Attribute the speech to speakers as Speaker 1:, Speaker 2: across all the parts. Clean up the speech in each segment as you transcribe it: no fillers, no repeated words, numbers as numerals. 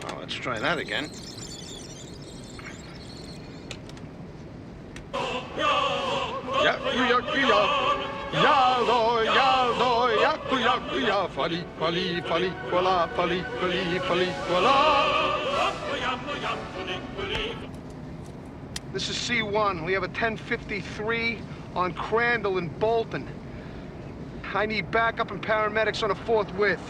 Speaker 1: Well, let's try that again. This is C1. We have a 1053 on Crandall and Bolton. I need backup and paramedics on a forthwith.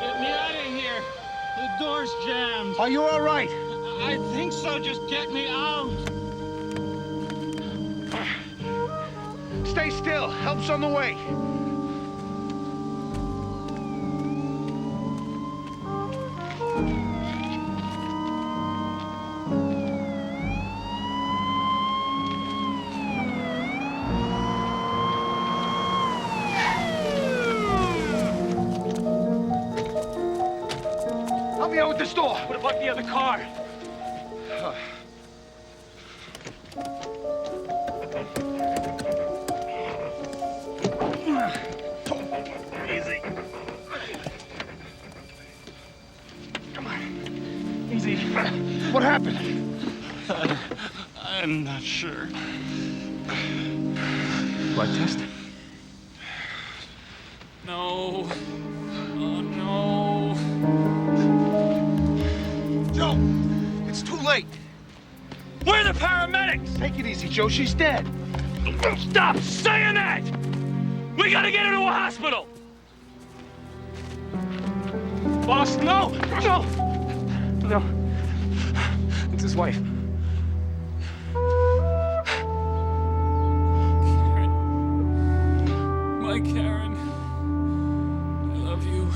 Speaker 2: Get me out of here. The door's jammed.
Speaker 1: Are you all right?
Speaker 2: I think so. Just get me out.
Speaker 1: Stay still. Help's on the way. Help me out with this door.
Speaker 2: What about the other car?
Speaker 1: Easy. Come on. Easy. What happened?
Speaker 2: I'm not sure.
Speaker 1: Blood test?
Speaker 2: No. Oh, no.
Speaker 1: Joe, it's too late.
Speaker 2: Where are the paramedics?
Speaker 1: Take it easy, Joe. She's dead.
Speaker 2: Stop saying that! We gotta get her to a hospital! Boss, no! No! No. It's his wife. Karen. My Karen. I love you.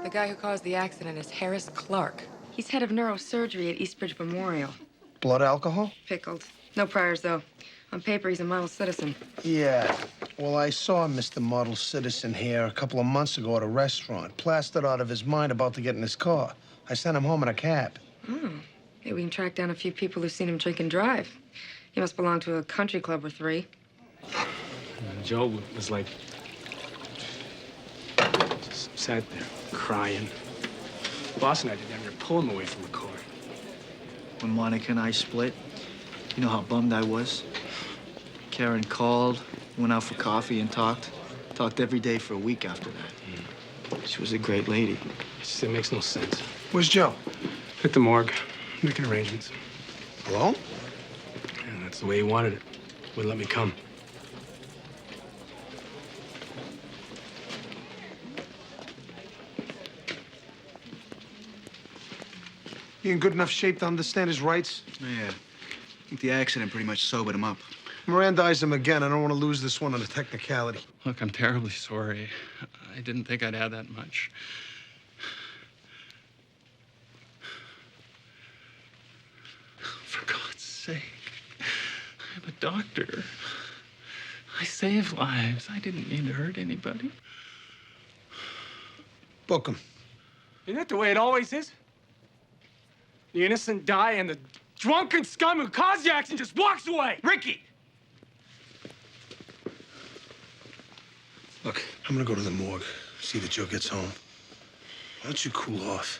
Speaker 3: The guy who caused the accident is Harris Clark. He's head of neurosurgery at Eastbridge Memorial.
Speaker 1: Blood alcohol?
Speaker 3: Pickled. No priors, though. On paper, he's a model citizen.
Speaker 1: Yeah. Well, I saw Mr. Model Citizen here a couple of months ago at a restaurant, plastered out of his mind about to get in his car. I sent him home in a cab.
Speaker 3: Oh. Maybe we can track down a few people who've seen him drink and drive. He must belong to a country club or three.
Speaker 4: Joe was like, just sat there crying. Boss and I did down here pull him away from the car.
Speaker 5: When Monica and I split, you know how bummed I was? Karen called, went out for coffee and talked. Talked every day for a week after that. She was a great lady.
Speaker 4: It makes no sense.
Speaker 1: Where's Joe?
Speaker 4: At the morgue, making arrangements.
Speaker 1: Alone?
Speaker 4: And that's the way he wanted it. Wouldn't let me come.
Speaker 1: He in good enough shape to understand his rights?
Speaker 5: Yeah. I think the accident pretty much sobered him up.
Speaker 1: Mirandize him again. I don't want to lose this one on a technicality.
Speaker 4: Look, I'm terribly sorry. I didn't think I'd add that much. For God's sake, I'm a doctor. I save lives. I didn't mean to hurt anybody.
Speaker 1: Book him.
Speaker 4: Isn't that the way it always is? The innocent die and the
Speaker 2: drunken scum who caused the accident just walks away. Ricky!
Speaker 6: Look, I'm gonna go to the morgue, see that Joe gets home. Why don't you cool off?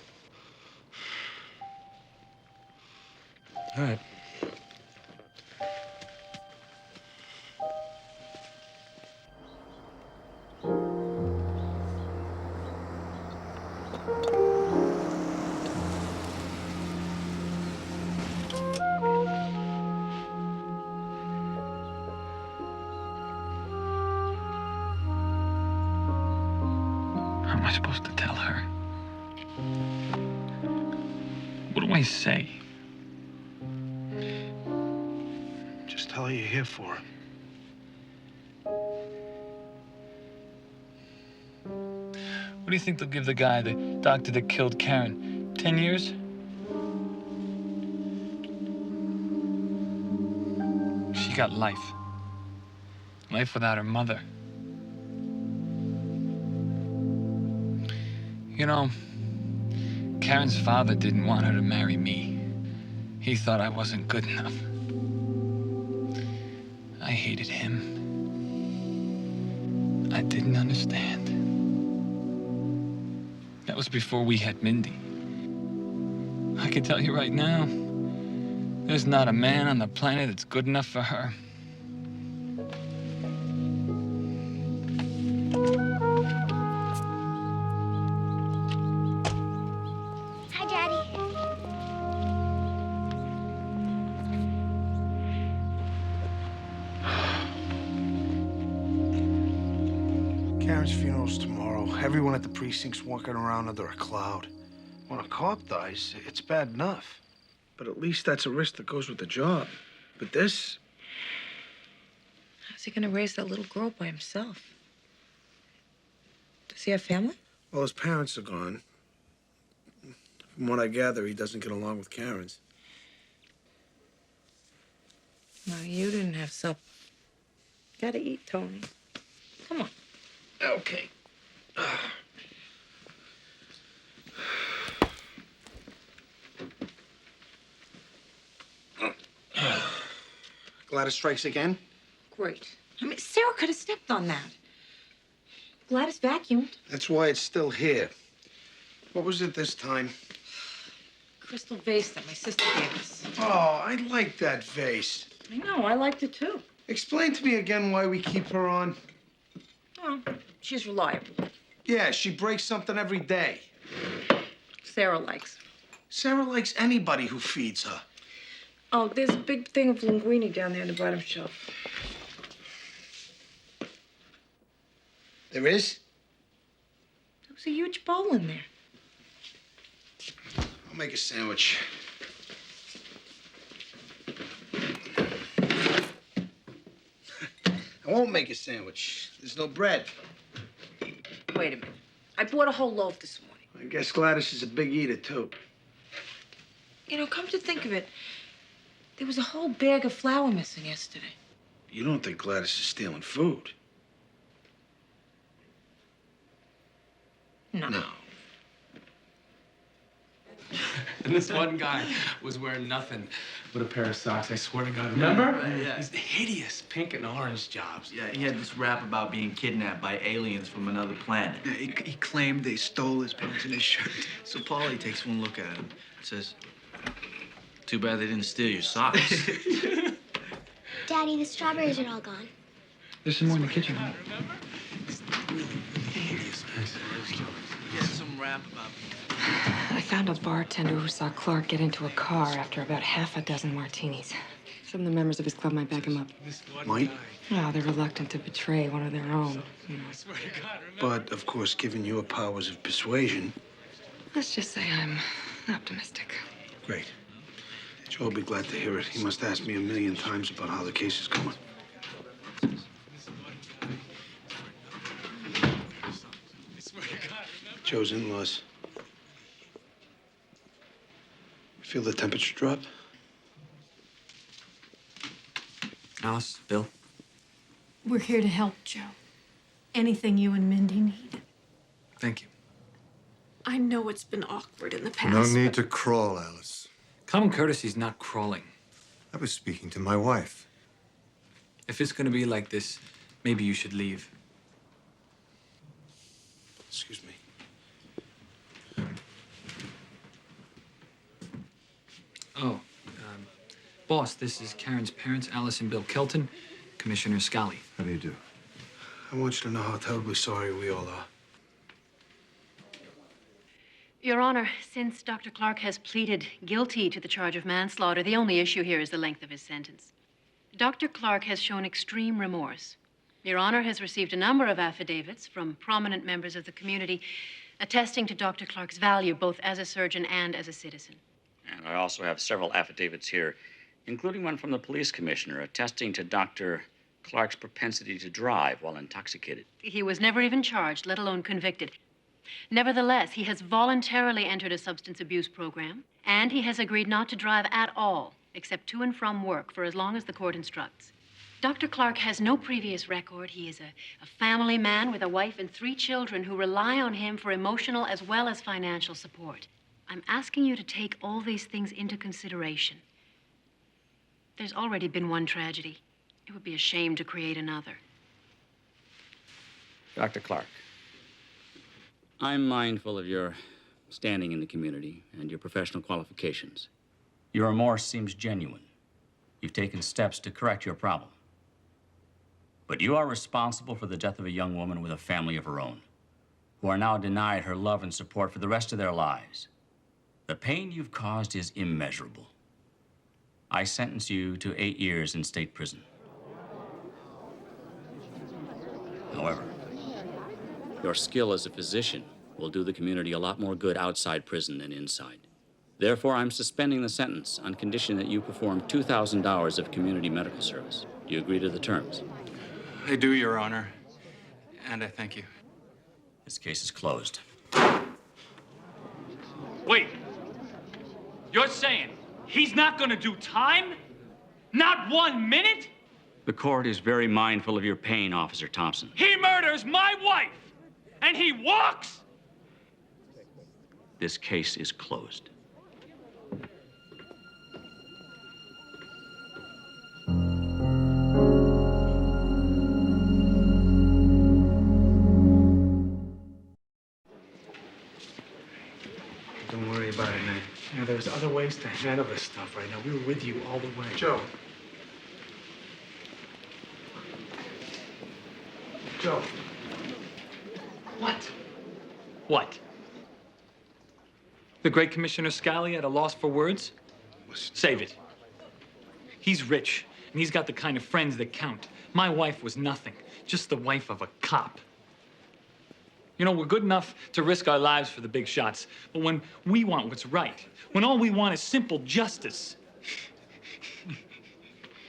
Speaker 2: All right.
Speaker 4: How am I supposed to tell her? What do I say?
Speaker 6: Just tell her you're here for her.
Speaker 4: What do you think they'll give the guy, the doctor that killed Karen? 10 years? She got life. Life without her mother. You know, Karen's father didn't want her to marry me. He thought I wasn't good enough. I hated him. I didn't understand. That was before we had Mindy. I can tell you right now, there's not a man on the planet that's good enough for her.
Speaker 7: Hi, Daddy.
Speaker 6: Karen's funeral's tomorrow. Everyone at the precinct's walking around under a cloud. When a cop dies, it's bad enough. But at least that's a risk that goes with the job. But this...
Speaker 3: How's he gonna raise that little girl by himself? Does he have family?
Speaker 6: Well, his parents are gone. From what I gather, he doesn't get along with Karen's.
Speaker 3: No, you didn't have supper. Gotta eat, Tony. Come on.
Speaker 6: Okay. Gladys strikes again?
Speaker 3: Great. I mean, Sarah could have stepped on that. Gladys vacuumed.
Speaker 6: That's why it's still here. What was it this time?
Speaker 3: Crystal vase that my sister gave us.
Speaker 6: Oh, I like that vase.
Speaker 3: I know, I liked it too.
Speaker 6: Explain to me again why we keep her on.
Speaker 3: Oh, she's reliable.
Speaker 6: Yeah, she breaks something every day.
Speaker 3: Sarah likes her.
Speaker 6: Sarah likes anybody who feeds her.
Speaker 3: Oh, there's a big thing of linguine down there on the bottom shelf.
Speaker 6: There is?
Speaker 3: There's a huge bowl in there.
Speaker 6: I'll make a sandwich. I won't make a sandwich. There's no bread.
Speaker 3: Wait a minute. I bought a whole loaf this morning.
Speaker 6: I guess Gladys is a big eater, too.
Speaker 3: You know, come to think of it, there was a whole bag of flour missing yesterday.
Speaker 6: You don't think Gladys is stealing food?
Speaker 3: No.
Speaker 6: No.
Speaker 2: And this one guy was wearing nothing but a pair of socks. I swear to God. Remember?
Speaker 5: Yeah.
Speaker 2: These hideous pink and orange jobs.
Speaker 5: Yeah, he had this rap about being kidnapped by aliens from another planet.
Speaker 8: Yeah, he claimed they stole his pants and his shirt.
Speaker 5: So Paulie takes one look at him and says, "Too bad they didn't steal your socks."
Speaker 7: Daddy, the strawberries are all gone.
Speaker 8: There's some more in the kitchen.
Speaker 5: He had some rap about
Speaker 3: I found a bartender who saw Clark get into a car after about half a dozen martinis. Some of the members of his club might back him up.
Speaker 6: Might?
Speaker 3: Oh, they're reluctant to betray one of their own, you know.
Speaker 6: But, of course, given your powers of persuasion...
Speaker 3: Let's just say I'm optimistic.
Speaker 6: Great. Joe will be glad to hear it. He must ask me a million times about how the case is going. Joe's in-laws. Feel the temperature drop?
Speaker 2: Alice, Bill.
Speaker 9: We're here to help, Joe. Anything you and Mindy need.
Speaker 2: Thank you.
Speaker 9: I know it's been awkward in the past.
Speaker 10: No need
Speaker 9: but
Speaker 10: to crawl, Alice. Common courtesy's not crawling.
Speaker 11: I was speaking to my wife.
Speaker 10: If it's gonna be like this, maybe you should leave.
Speaker 6: Excuse me.
Speaker 10: Oh, boss, this is Karen's parents, Alice and Bill Kelton, Commissioner Scally.
Speaker 11: How do you do?
Speaker 6: I want you to know how terribly sorry we all are.
Speaker 12: Your Honor, since Dr. Clark has pleaded guilty to the charge of manslaughter, the only issue here is the length of his sentence. Dr. Clark has shown extreme remorse. Your Honor has received a number of affidavits from prominent members of the community attesting to Dr. Clark's value both as a surgeon and as a citizen.
Speaker 13: And I also have several affidavits here, including one from the police commissioner attesting to Dr. Clark's propensity to drive while intoxicated.
Speaker 12: He was never even charged, let alone convicted. Nevertheless, he has voluntarily entered a substance abuse program, and he has agreed not to drive at all, except to and from work, for as long as the court instructs. Dr. Clark has no previous record. He is a family man with a wife and 3 children who rely on him for emotional as well as financial support. I'm asking you to take all these things into consideration. There's already been one tragedy. It would be a shame to create another.
Speaker 13: Dr. Clark, I'm mindful of your standing in the community and your professional qualifications. Your remorse seems genuine. You've taken steps to correct your problem. But you are responsible for the death of a young woman with a family of her own, who are now denied her love and support for the rest of their lives. The pain you've caused is immeasurable. I sentence you to 8 years in state prison. However, your skill as a physician will do the community a lot more good outside prison than inside. Therefore, I'm suspending the sentence on condition that you perform $2,000 of community medical service. Do you agree to the terms?
Speaker 4: I do, Your Honor. And I thank you.
Speaker 13: This case is closed.
Speaker 10: Wait. You're saying he's not gonna do time? Not 1 minute?
Speaker 13: The court is very mindful of your pain, Officer Thompson.
Speaker 10: He murders my wife, and he walks?
Speaker 13: This case is closed.
Speaker 6: Don't worry about it, man.
Speaker 2: You know, there's other ways to handle this stuff right now. We were with you all the way.
Speaker 6: Joe. Joe.
Speaker 10: What? What? The great Commissioner Scally at a loss for words? Save it. He's rich, and he's got the kind of friends that count. My wife was nothing, just the wife of a cop. You know, we're good enough to risk our lives for the big shots, but when we want what's right, when all we want is simple justice,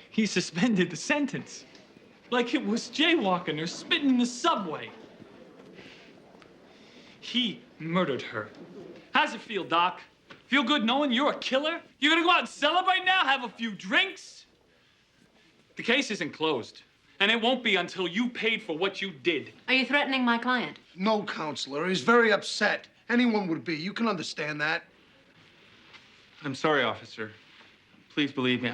Speaker 10: he suspended the sentence. Like it was jaywalking or spitting in the subway. He murdered her. How's it feel, Doc? Feel good knowing you're a killer? You're gonna go out and celebrate now, have a few drinks? The case isn't closed, and it won't be until you paid for what you did.
Speaker 12: Are you threatening my client?
Speaker 6: No, counselor. He's very upset. Anyone would be. You can understand that.
Speaker 4: I'm sorry, officer. Please believe me.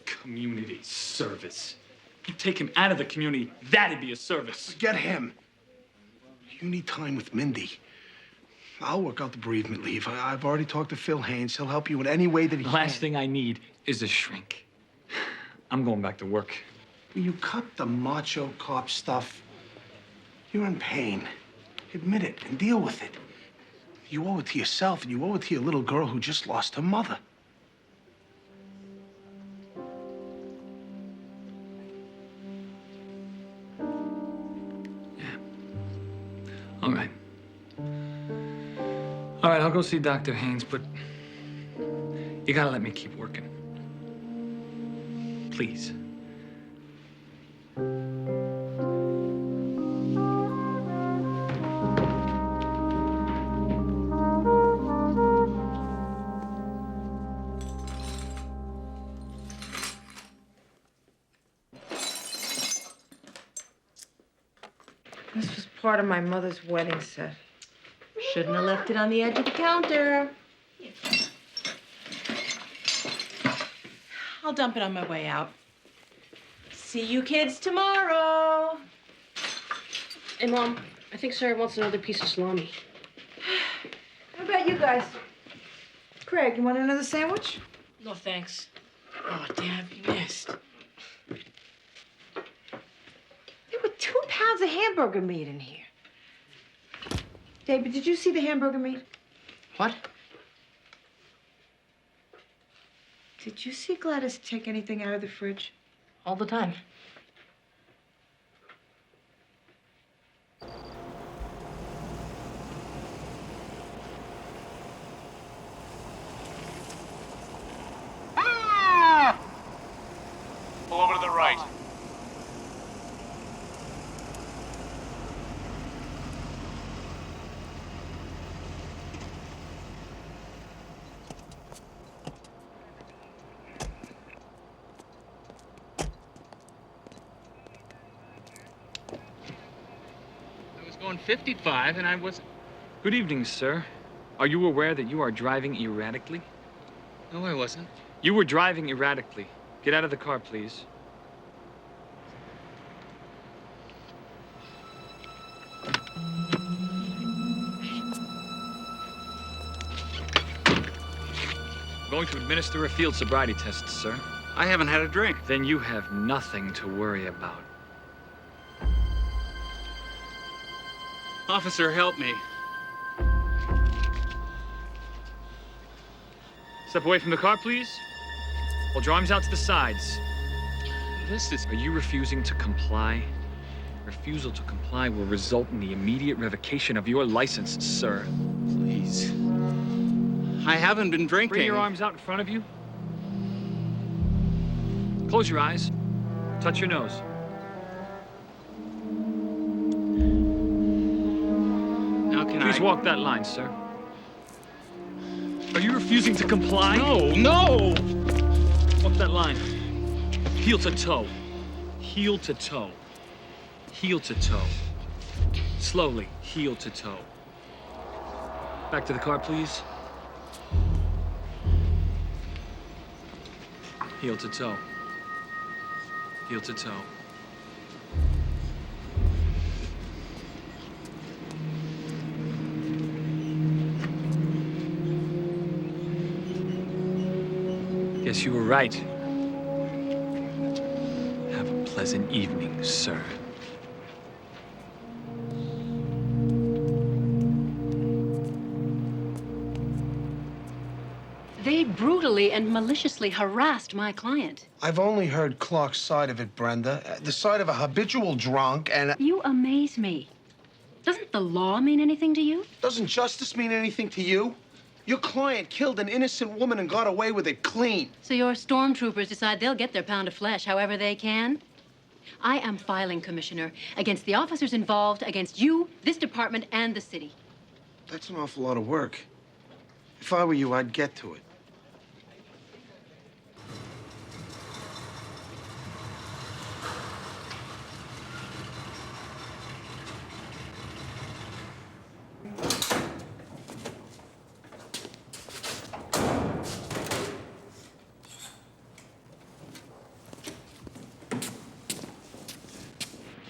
Speaker 10: Community service. You take him out of the community, that'd be a service.
Speaker 6: Forget him. You need time with Mindy. I'll work out the bereavement leave. I've already talked to Phil Haynes. He'll help you in any way that he
Speaker 10: The
Speaker 6: can.
Speaker 10: last thing I need is a shrink. I'm going back to work.
Speaker 6: Will you cut the macho cop stuff? You're in pain. Admit it and deal with it. You owe it to yourself, and you owe it to your little girl who just lost her mother.
Speaker 10: All right. All right, I'll go see Dr. Haynes, but you gotta let me keep working. Please.
Speaker 3: This was
Speaker 14: part of my mother's wedding set.
Speaker 15: Shouldn't have left it on the edge of the counter. I'll dump it on my way out. See you kids tomorrow.
Speaker 16: Hey, Mom, I think Sarah wants another piece of salami.
Speaker 14: How about you guys? Craig, you want another sandwich?
Speaker 16: No, thanks. Oh, Dad, you missed.
Speaker 14: There were 2 pounds of hamburger meat in here. David, did you see the hamburger meat?
Speaker 16: What?
Speaker 14: Did you see Gladys take anything out of the fridge?
Speaker 16: All the time.
Speaker 17: Pull over to the right.
Speaker 10: I was going 55 and I was... Good evening, sir. Are you aware that you are driving erratically?
Speaker 4: No, I wasn't.
Speaker 10: You were driving erratically. Get out of the car, please. I'm going to administer a field sobriety test, sir.
Speaker 4: I haven't had a drink.
Speaker 10: Then you have nothing to worry about.
Speaker 4: Officer, help me.
Speaker 10: Step away from the car, please. Hold your arms out to the sides.
Speaker 4: This is...
Speaker 10: Are you refusing to comply? Refusal to comply will result in the immediate revocation of your license, sir.
Speaker 4: Please. I haven't been drinking.
Speaker 10: Bring your arms out in front of you. Close your eyes. Touch your nose.
Speaker 4: Now can
Speaker 10: Please walk that line, sir. Are you refusing to comply?
Speaker 4: No!
Speaker 10: Walk that line. Heel to toe. Heel to toe. Heel to toe. Slowly, heel to toe. Back to the car, please. Heel to toe. Heel to toe. Yes, you were right. Have a pleasant evening, sir.
Speaker 12: They brutally and maliciously harassed my client.
Speaker 6: I've only heard Clark's side of it, Brenda. The side of a habitual drunk and...
Speaker 12: You amaze me. Doesn't the law mean anything to you?
Speaker 6: Doesn't justice mean anything to you? Your client killed an innocent woman and got away with it clean.
Speaker 12: So your stormtroopers decide they'll get their pound of flesh however they can? I am filing, Commissioner, against the officers involved, against you, this department, and the city.
Speaker 6: That's an awful lot of work. If I were you, I'd get to it.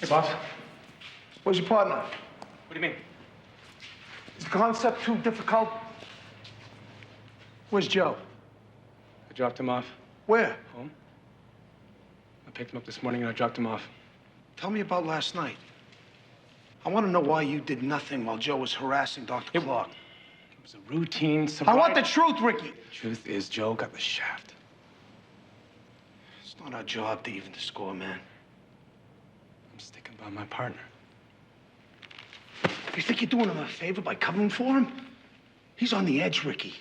Speaker 1: Hey, boss. Where's your partner?
Speaker 2: What do you mean?
Speaker 1: Is the concept too difficult? Where's Joe?
Speaker 2: I dropped him off.
Speaker 1: Where?
Speaker 2: Home. I picked him up this morning and I dropped him off.
Speaker 6: Tell me about last night. I want to know why you did nothing while Joe was harassing Dr. Clark.
Speaker 2: It was a routine
Speaker 6: I want the truth, Ricky.
Speaker 2: The truth is, Joe got the shaft.
Speaker 6: It's not our job to even the score, man.
Speaker 2: I'm sticking by my partner.
Speaker 6: You think you're doing him a favor by covering for him? He's on the edge, Ricky.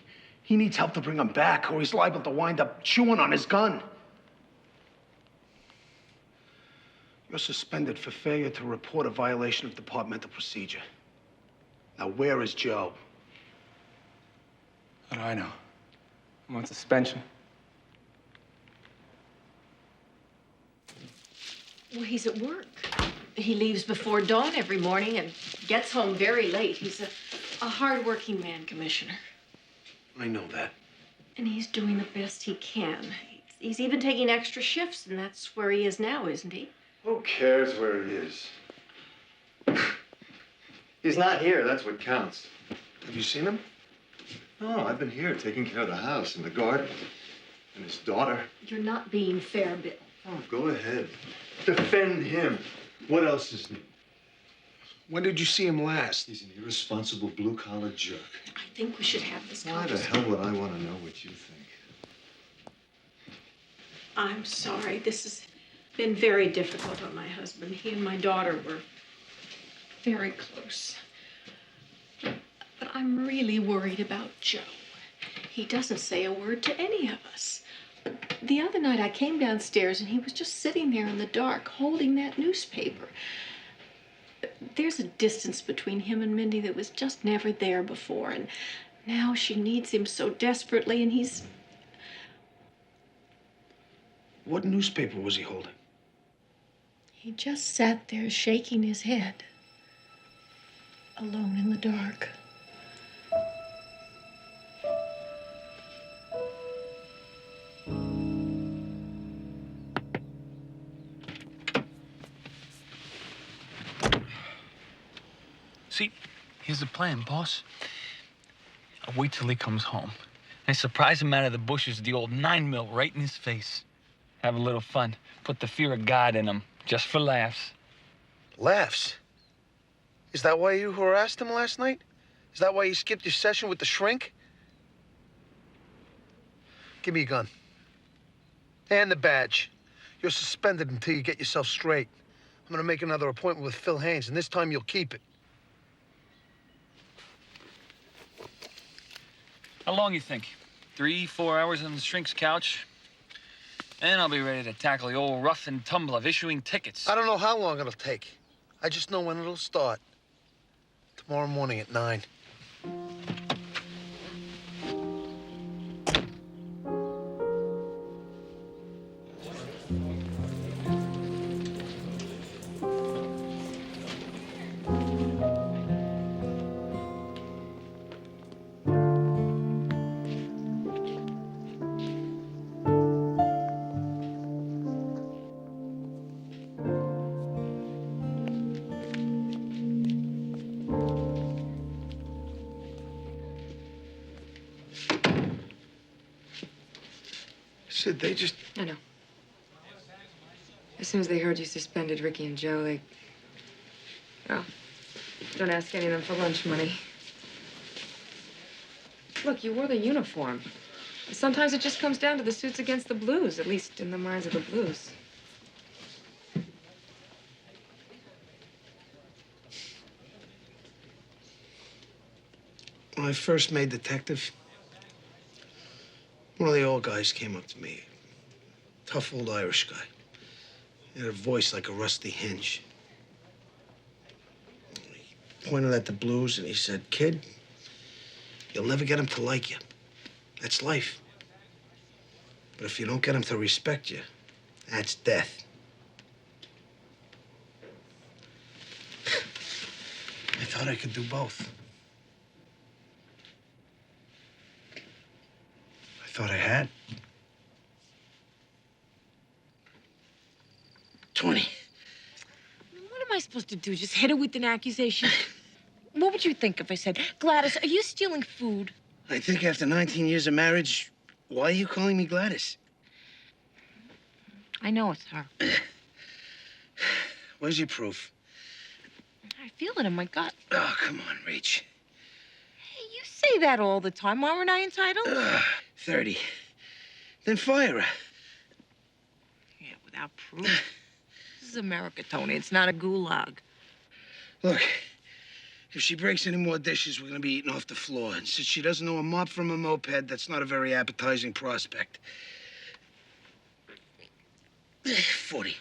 Speaker 6: He needs help to bring him back, or he's liable to wind up chewing on his gun. You're suspended for failure to report a violation of departmental procedure. Now, where is Joe?
Speaker 2: How do I know? I'm on suspension.
Speaker 16: Well, he's at work.
Speaker 9: He leaves before dawn every morning and gets home very late. He's a hard-working man, Commissioner.
Speaker 6: I know that.
Speaker 9: And he's doing the best he can. He's even taking extra shifts, and that's where he is now, isn't he?
Speaker 11: Who cares where he is? He's not here, that's what counts.
Speaker 6: Have you seen him?
Speaker 11: No, I've been here taking care of the house and the garden and his daughter.
Speaker 9: You're not being fair, Bill.
Speaker 11: Oh, go ahead. Defend him. What else is new?
Speaker 6: When did you see him last?
Speaker 11: He's an irresponsible blue-collar jerk.
Speaker 9: I think we should have this
Speaker 11: Why the
Speaker 9: conversation.
Speaker 11: hell would I want to know what you think?
Speaker 9: I'm sorry. This has been very difficult on my husband. He and my daughter were very close. But I'm really worried about Joe. He doesn't say a word to any of us. The other night I came downstairs and he was just sitting there in the dark holding that newspaper. There's a distance between him and Mindy that was just never there before, and now she needs him so desperately, and he's...
Speaker 6: What newspaper was he holding?
Speaker 9: He just sat there shaking his head, alone in the dark.
Speaker 4: See, here's the plan, boss. I'll wait till he comes home. I surprise him out of the bushes with the old 9mm right in his face. Have a little fun. Put the fear of God in him, just for laughs.
Speaker 6: Laughs? Is that why you harassed him last night? Is that why you skipped your session with the shrink? Give me a gun. And the badge. You're suspended until you get yourself straight. I'm gonna make another appointment with Phil Haynes, and this time you'll keep it.
Speaker 4: How long you think? 3, 4 hours on the shrink's couch? And I'll be ready to tackle the old rough and tumble of issuing tickets.
Speaker 6: I don't know how long it'll take. I just know when it'll start. Tomorrow morning at 9. Sid, they just...
Speaker 3: I know. As soon as they heard you suspended Ricky and Joe, they... Well, don't ask any of them for lunch money. Look, you wore the uniform. Sometimes it just comes down to the suits against the blues, at least in the minds of the blues.
Speaker 6: When I first made detective, one of the old guys came up to me. Tough old Irish guy. He had a voice like a rusty hinge. He pointed at the blues and he said, "Kid, you'll never get them to like you. That's life. But if you don't get them to respect you, that's death." I thought I could do both. I thought I had. 20.
Speaker 15: What am I supposed to do? Just hit her with an accusation? What would you think if I said, Gladys, are you stealing food?
Speaker 6: I think after 19 years of marriage, why are you calling me Gladys?
Speaker 15: I know it's her.
Speaker 6: Where's your proof?
Speaker 15: I feel it in my gut.
Speaker 6: Oh, come on, Rach.
Speaker 15: Hey, you say that all the time. Aren't I entitled?
Speaker 6: 30. Then fire her.
Speaker 15: Yeah, without proof. This is America, Tony. It's not a gulag.
Speaker 6: Look, if she breaks any more dishes, we're gonna be eating off the floor. And since she doesn't know a mop from a moped, that's not a very appetizing prospect. 40.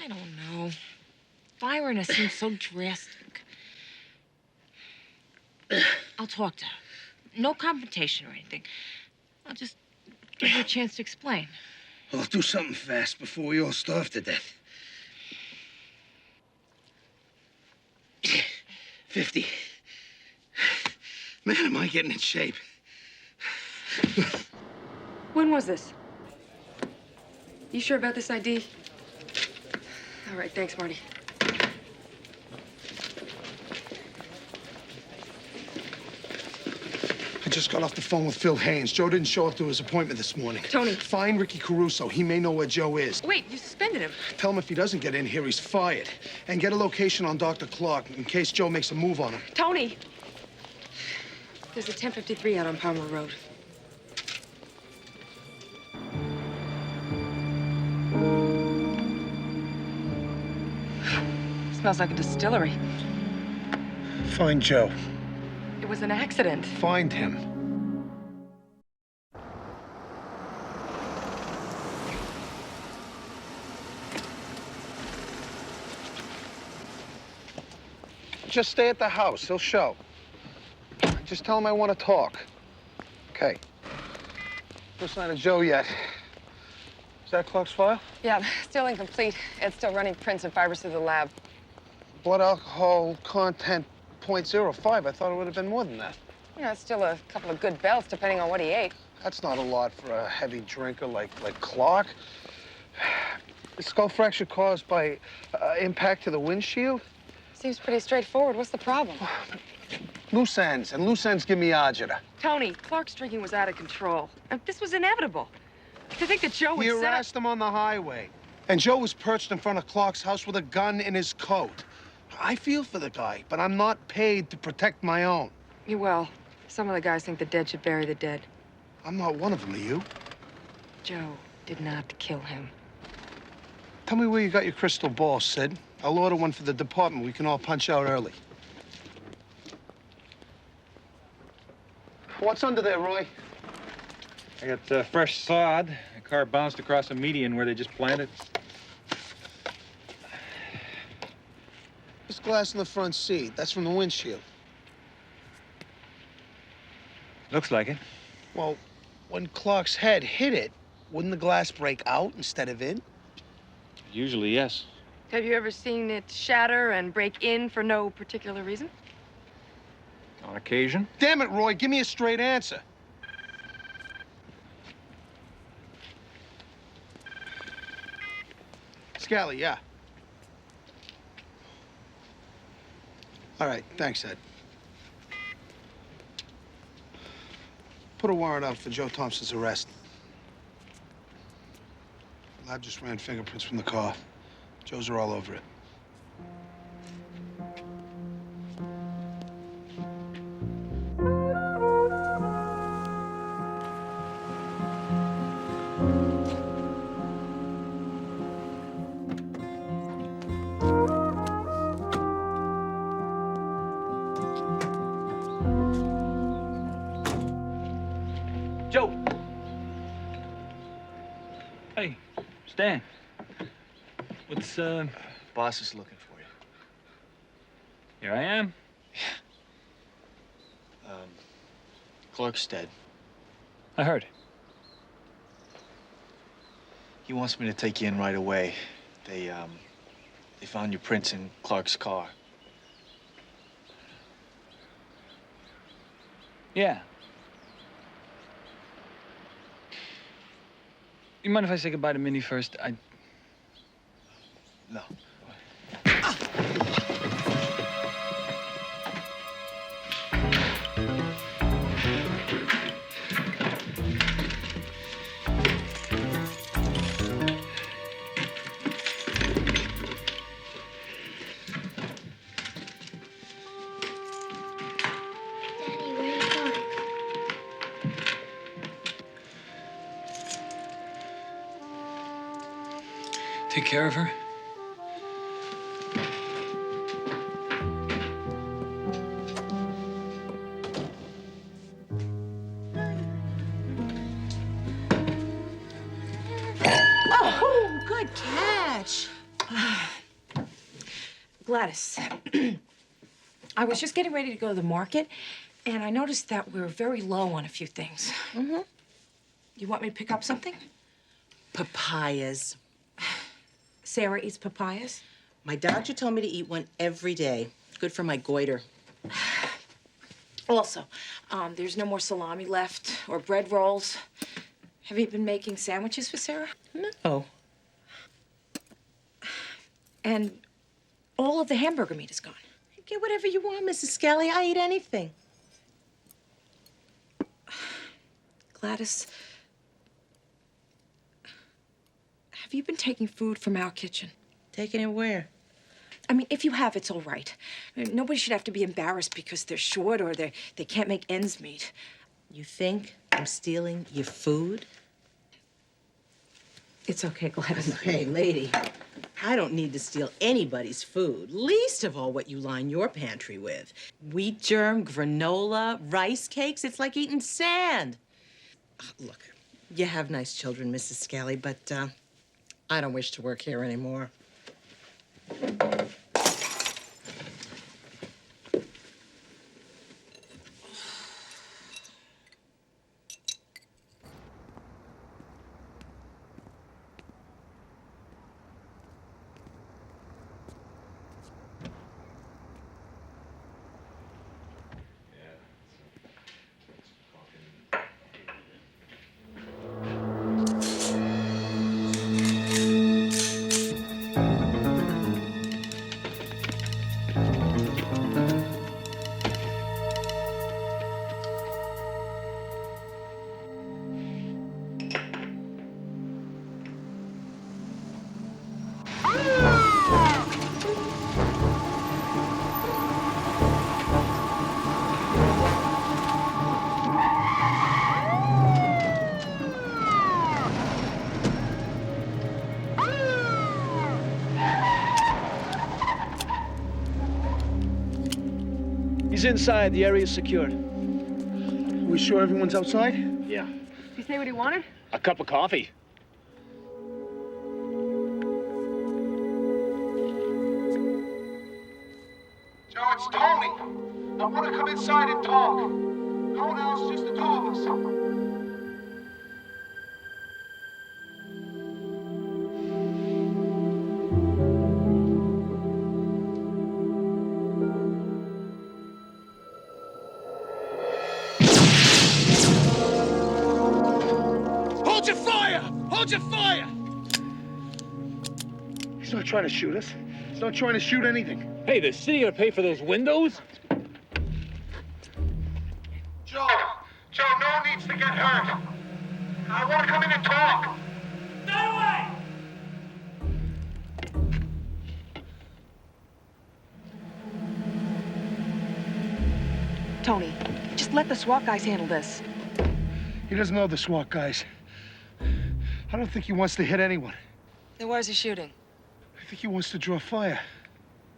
Speaker 15: I don't know. Firing her seems so drastic. I'll talk to her. No confrontation or anything. I'll just give her a chance to explain.
Speaker 6: Well, do something fast before we all starve to death. 50. Man, am I getting in shape.
Speaker 3: When was this? You sure about this ID? All right, thanks, Marty.
Speaker 6: I just got off the phone with Phil Haynes. Joe didn't show up to his appointment this morning.
Speaker 3: Tony.
Speaker 6: Find Ricky Caruso. He may know where Joe is.
Speaker 3: Wait, you suspended him.
Speaker 6: Tell him if he doesn't get in here, he's fired. And get a location on Dr. Clark in case Joe makes a move on him.
Speaker 3: Tony! There's a 1053 out on Palmer Road. Smells like a distillery.
Speaker 6: Find Joe.
Speaker 3: It was an accident.
Speaker 6: Find him. Just stay at the house. He'll show. Just tell him I want to talk. Okay. No sign of Joe yet. Is that Clark's file?
Speaker 3: Yeah, still incomplete. It's still running prints and fibers through the lab.
Speaker 6: Blood alcohol content 0.05. I thought it would have been more than that.
Speaker 3: Yeah, it's still a couple of good belts, depending on what he ate.
Speaker 6: That's not a lot for a heavy drinker like Clark. The skull fracture caused by impact to the windshield?
Speaker 3: Seems pretty straightforward. What's the problem?
Speaker 6: Loose ends, and loose ends give me agita.
Speaker 3: Tony, Clark's drinking was out of control. And this was inevitable. To think that Joe would
Speaker 6: You
Speaker 3: set up...
Speaker 6: harassed him on the highway. And Joe was perched in front of Clark's house with a gun in his coat. I feel for the guy, but I'm not paid to protect my own.
Speaker 3: You will. Some of the guys think the dead should bury the dead.
Speaker 6: I'm not one of them, are you?
Speaker 3: Joe did not kill him.
Speaker 6: Tell me where you got your crystal ball, Sid. I'll order one for the department. We can all punch out early. What's under there, Roy?
Speaker 17: I got fresh sod. A car bounced across a median where they just planted.
Speaker 6: There's glass in the front seat. That's from the windshield.
Speaker 17: Looks like it.
Speaker 6: Well, when Clark's head hit it, wouldn't the glass break out instead of in?
Speaker 17: Usually, yes.
Speaker 3: Have you ever seen it shatter and break in for no particular reason?
Speaker 17: On occasion.
Speaker 6: Damn it, Roy, give me a straight answer. Scally, yeah. All right, thanks, Ed. Put a warrant out for Joe Thompson's arrest. Lab just ran fingerprints from the car. Joe's are all over it.
Speaker 10: Joe! Hey, Stan. What's,
Speaker 5: Boss is looking for you.
Speaker 10: Here I am.
Speaker 5: Clark's dead.
Speaker 10: I heard.
Speaker 5: He wants me to take you in right away. They found your prints in Clark's car.
Speaker 10: Yeah. You mind if I say goodbye to Minnie first?
Speaker 5: No.
Speaker 7: Daddy, where are you going?
Speaker 10: Take care of her.
Speaker 15: Oh, good catch. Gladys, I was just getting ready to go to the market, and I noticed that we're very low on a few things. Mm-hmm. You want me to pick up something?
Speaker 18: Papayas.
Speaker 15: Sarah eats papayas?
Speaker 18: My doctor told me to eat one every day. Good for my goiter.
Speaker 15: Also, there's no more salami left or bread rolls. Have you been making sandwiches for Sarah?
Speaker 18: No.
Speaker 15: And all of the hamburger meat is gone.
Speaker 18: Get whatever you want, Mrs. Skelly. I eat anything.
Speaker 15: Gladys, have you been taking food from our kitchen?
Speaker 18: Taking it where?
Speaker 15: I mean, if you have, it's all right. I mean, nobody should have to be embarrassed because they're short or they can't make ends meet.
Speaker 18: You think I'm stealing your food?
Speaker 15: It's okay, Gladys.
Speaker 18: Hey, lady, I don't need to steal anybody's food, least of all what you line your pantry with. Wheat germ, granola, rice cakes, it's like eating sand. Look, you have nice children, Mrs. Scally, but I don't wish to work here anymore.
Speaker 6: He's inside. The area's secured. We sure everyone's outside?
Speaker 19: Yeah.
Speaker 16: Did he say what he wanted?
Speaker 19: A cup of coffee.
Speaker 1: Joe, it's Tony. I want to come inside and talk. No one else, just the two of us.
Speaker 6: Hold your fire! Hold your fire! He's not trying to shoot us. He's not trying to shoot anything.
Speaker 19: Hey, the city gonna pay for those windows?
Speaker 1: Joe, no one needs to get hurt. I want to come in and talk.
Speaker 10: Stay away!
Speaker 15: Tony, just let the SWAT guys handle this.
Speaker 6: He doesn't know the SWAT guys. I don't think he wants to hit anyone.
Speaker 15: Then why is he shooting?
Speaker 6: I think he wants to draw fire.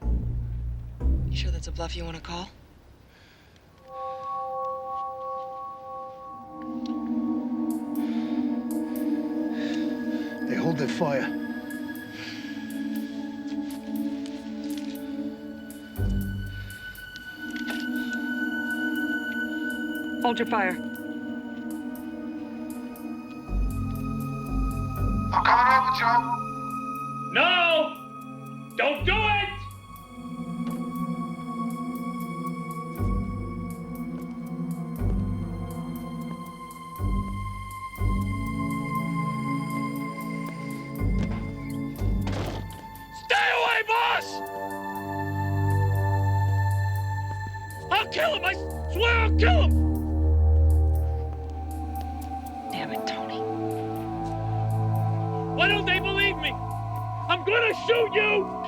Speaker 15: You sure that's a bluff you want to call?
Speaker 6: They hold their fire.
Speaker 15: Hold your fire.
Speaker 1: I'm coming over, Joe.
Speaker 10: No! Don't do it!
Speaker 19: Stay away, boss! I'll kill him! I swear I'll kill him!
Speaker 15: Damn it, Tony.
Speaker 19: Why don't they believe me? I'm gonna shoot you!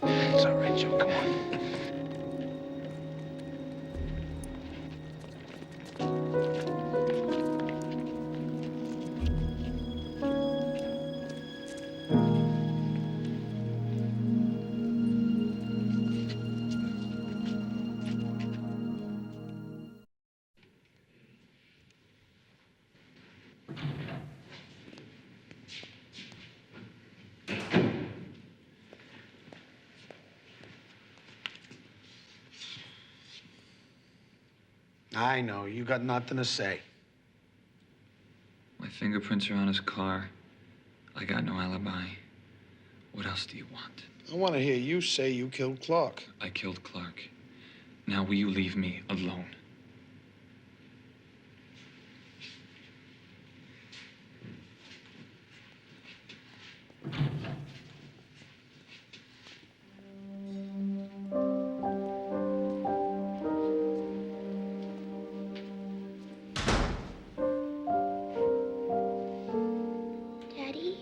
Speaker 6: It's all right, Joe. Come on. I know. You got nothing to say.
Speaker 8: My fingerprints are on his car. I got no alibi. What else do you want?
Speaker 6: I want to hear you say you killed Clark.
Speaker 8: I killed Clark. Now will you leave me alone?
Speaker 7: Daddy?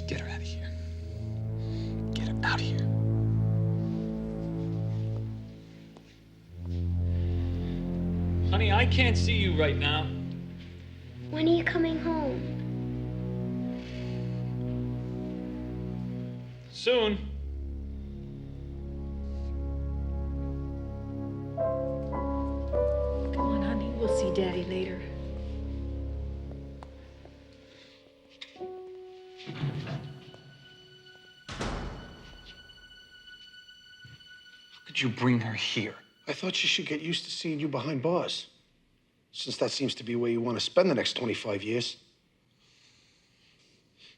Speaker 8: Get her out of here. Get her out of here.
Speaker 10: Honey, I can't see you right now.
Speaker 7: When are you coming home?
Speaker 10: Soon.
Speaker 14: Come on, honey. We'll see Daddy later.
Speaker 8: How could you bring her here?
Speaker 6: I thought she should get used to seeing you behind bars, since that seems to be where you want to spend the next 25 years.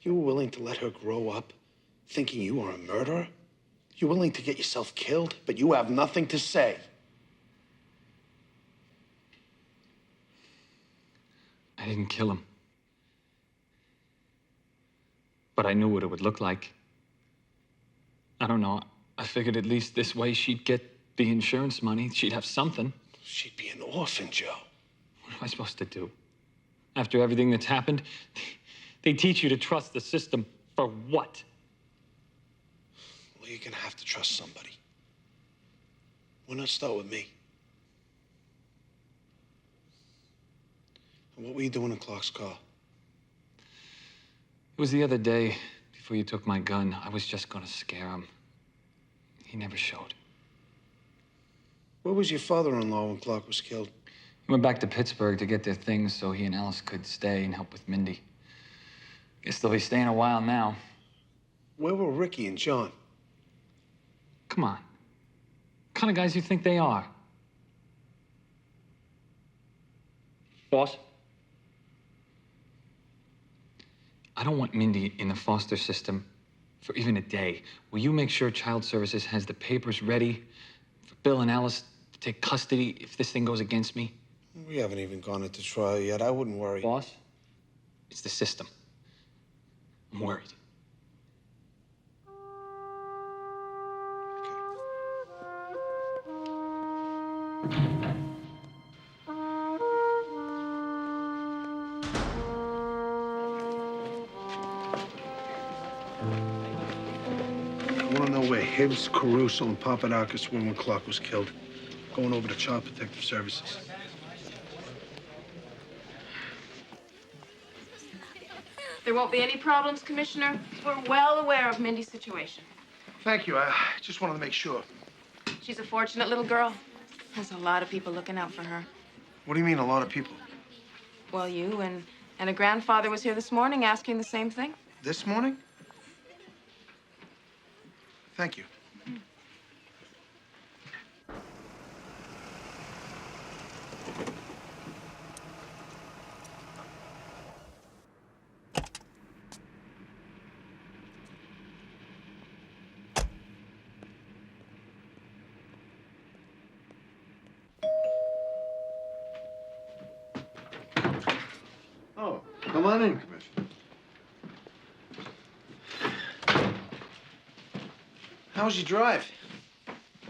Speaker 6: You were willing to let her grow up thinking you are a murderer? You're willing to get yourself killed, but you have nothing to say.
Speaker 10: I didn't kill him. But I knew what it would look like. I don't know. I figured at least this way she'd get the insurance money. She'd have something.
Speaker 6: She'd be an orphan, Joe.
Speaker 10: What am I supposed to do? After everything that's happened, they teach you to trust the system for what?
Speaker 6: Well, you're gonna have to trust somebody. Why not start with me? And what were you doing in Clark's car?
Speaker 10: It was the other day, before you took my gun. I was just gonna scare him. He never showed.
Speaker 6: Where was your father-in-law when Clark was killed?
Speaker 10: He went back to Pittsburgh to get their things so he and Alice could stay and help with Mindy. Guess they'll be staying a while now.
Speaker 6: Where were Ricky and John?
Speaker 10: Come on. What kind of guys do you think they are? Boss? I don't want Mindy in the foster system for even a day. Will you make sure Child Services has the papers ready for Bill and Alice to take custody if this thing goes against me?
Speaker 6: We haven't even gone into trial yet. I wouldn't worry.
Speaker 10: Boss? It's the system. I'm worried.
Speaker 6: I want to know where Hibbs, Caruso, and Papadakis were when Clark was killed. Going over to Child Protective Services.
Speaker 3: There won't be any problems, Commissioner. We're well aware of Mindy's situation.
Speaker 6: Thank you. I just wanted to make sure.
Speaker 3: She's a fortunate little girl. There's a lot of people looking out for her.
Speaker 6: What do you mean, a lot of people?
Speaker 3: Well, you and a grandfather was here this morning asking the same thing.
Speaker 6: This morning? Thank you.
Speaker 11: Oh, come on in, Commissioner.
Speaker 6: How was your drive?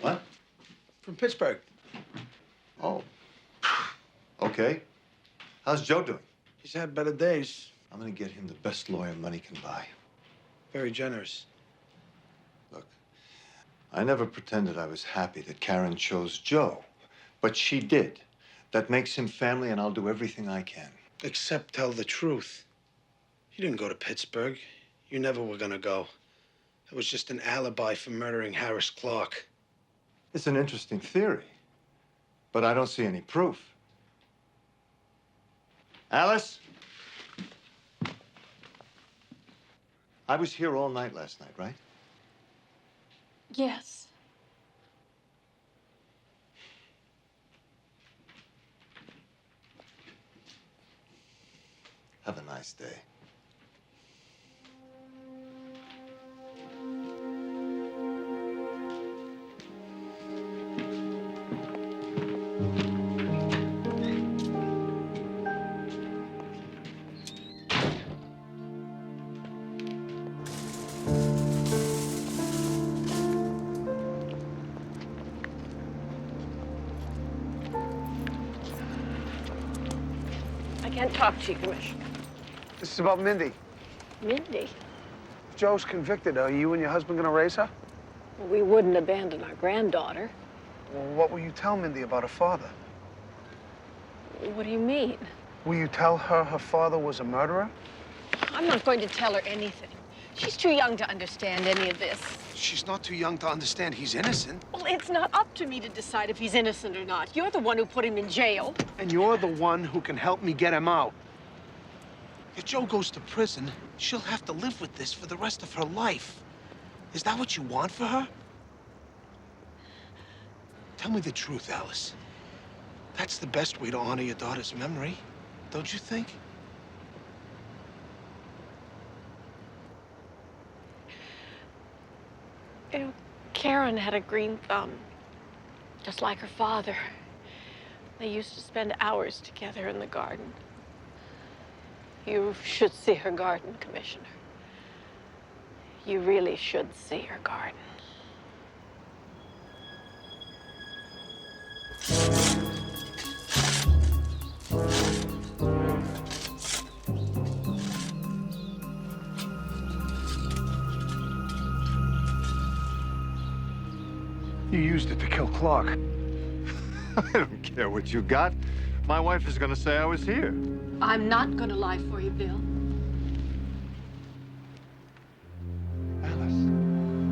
Speaker 11: What?
Speaker 6: From Pittsburgh.
Speaker 11: Oh. Okay. How's Joe doing?
Speaker 6: He's had better days.
Speaker 11: I'm gonna get him the best lawyer money can buy.
Speaker 6: Very generous.
Speaker 11: Look, I never pretended I was happy that Karen chose Joe, but she did. That makes him family, and I'll do everything I can.
Speaker 6: Except tell the truth. You didn't go to Pittsburgh. You never were gonna go. It was just an alibi for murdering Harris Clark.
Speaker 11: It's an interesting theory, but I don't see any proof. Alice? I was here all night last night, right?
Speaker 9: Yes.
Speaker 11: Have a nice day.
Speaker 16: I can't talk to you, Commish.
Speaker 1: This is about Mindy.
Speaker 16: Mindy?
Speaker 1: If Joe's convicted, are you and your husband gonna raise her?
Speaker 16: We wouldn't abandon our granddaughter.
Speaker 1: Well, what will you tell Mindy about her father?
Speaker 16: What do you mean?
Speaker 1: Will you tell her her father was a murderer?
Speaker 16: I'm not going to tell her anything. She's too young to understand any of this.
Speaker 1: She's not too young to understand he's innocent.
Speaker 16: Well, it's not up to me to decide if he's innocent or not. You're the one who put him in jail.
Speaker 1: And you're the one who can help me get him out. If Joe goes to prison, she'll have to live with this for the rest of her life. Is that what you want for her? Tell me the truth, Alice. That's the best way to honor your daughter's memory, don't you think?
Speaker 16: You know, Karen had a green thumb, just like her father. They used to spend hours together in the garden. You should see her garden, Commissioner. You really should see her garden.
Speaker 1: You used it to kill Clark.
Speaker 11: I don't care what you got. My wife is going to say I was here.
Speaker 16: I'm not gonna lie for you, Bill.
Speaker 11: Alice.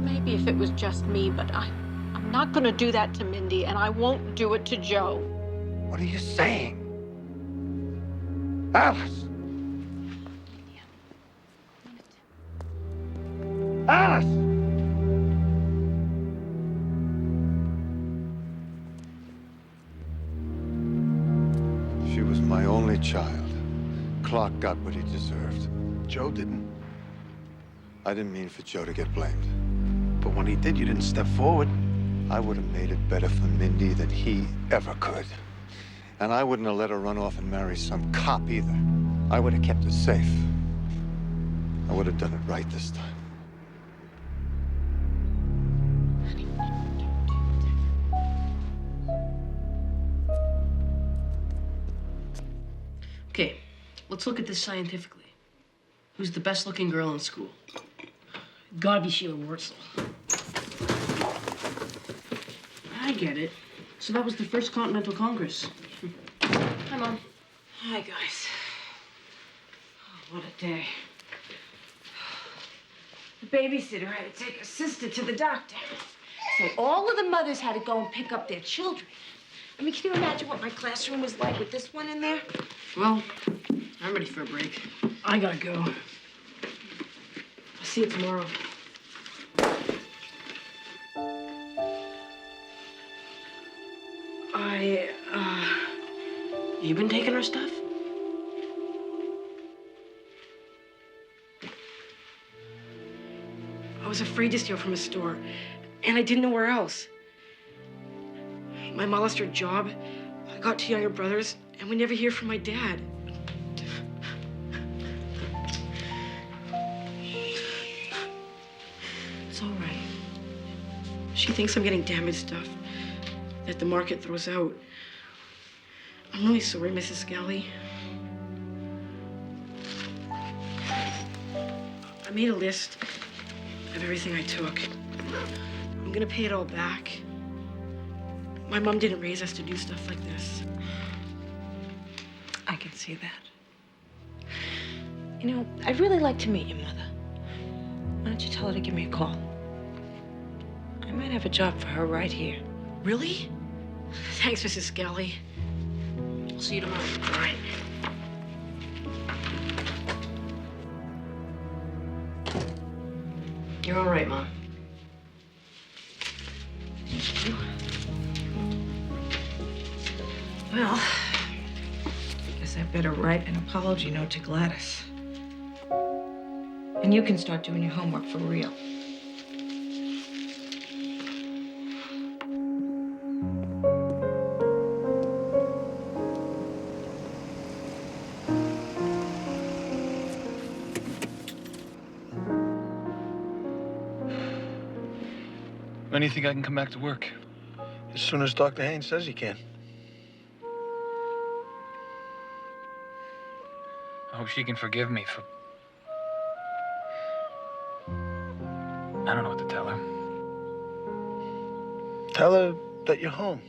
Speaker 16: Maybe if it was just me, but I'm not gonna do that to Mindy, and I won't do it to Joe.
Speaker 11: What are you saying? Alice! Alice! She was my only child. Clark got what he deserved.
Speaker 1: Joe didn't.
Speaker 11: I didn't mean for Joe to get blamed.
Speaker 1: But when he did, you didn't step forward.
Speaker 11: I would have made it better for Mindy than he ever could. And I wouldn't have let her run off and marry some cop either. I would have kept her safe. I would have done it right this time.
Speaker 16: Okay, let's look at this scientifically. Who's the best-looking girl in school? Gotta be Sheila Wurzel. I get it. So that was the First Continental Congress. Hi, Mom.
Speaker 15: Hi, guys. Oh, what a day. The babysitter had to take her sister to the doctor. So all of the mothers had to go and pick up their children. I mean, can you imagine what my classroom was like with this one in there?
Speaker 16: Well, I'm ready for a break. I gotta go. I'll see you tomorrow. You been taking her stuff? I was afraid to steal from a store, and I didn't know where else. My mom lost her job. I got two younger brothers, and we never hear from my dad. It's all right. She thinks I'm getting damaged stuff that the market throws out. I'm really sorry, Mrs. Scally. I made a list of everything I took. I'm gonna pay it all back. My mom didn't raise us to do stuff like this.
Speaker 15: I can see that. You know, I'd really like to meet your mother. Why don't you tell her to give me a call? I might have a job for her right here.
Speaker 16: Really? Thanks, Mrs. Scally. I'll see you tomorrow. All right.
Speaker 3: You're all right, Mom.
Speaker 14: Well, guess I better write an apology note to Gladys. And you can start doing your homework for real.
Speaker 4: When do you think I can come back to work?
Speaker 6: As soon as Dr. Haynes says he can.
Speaker 4: I hope she can forgive me for... I don't know what to tell her.
Speaker 6: Tell her that you're home.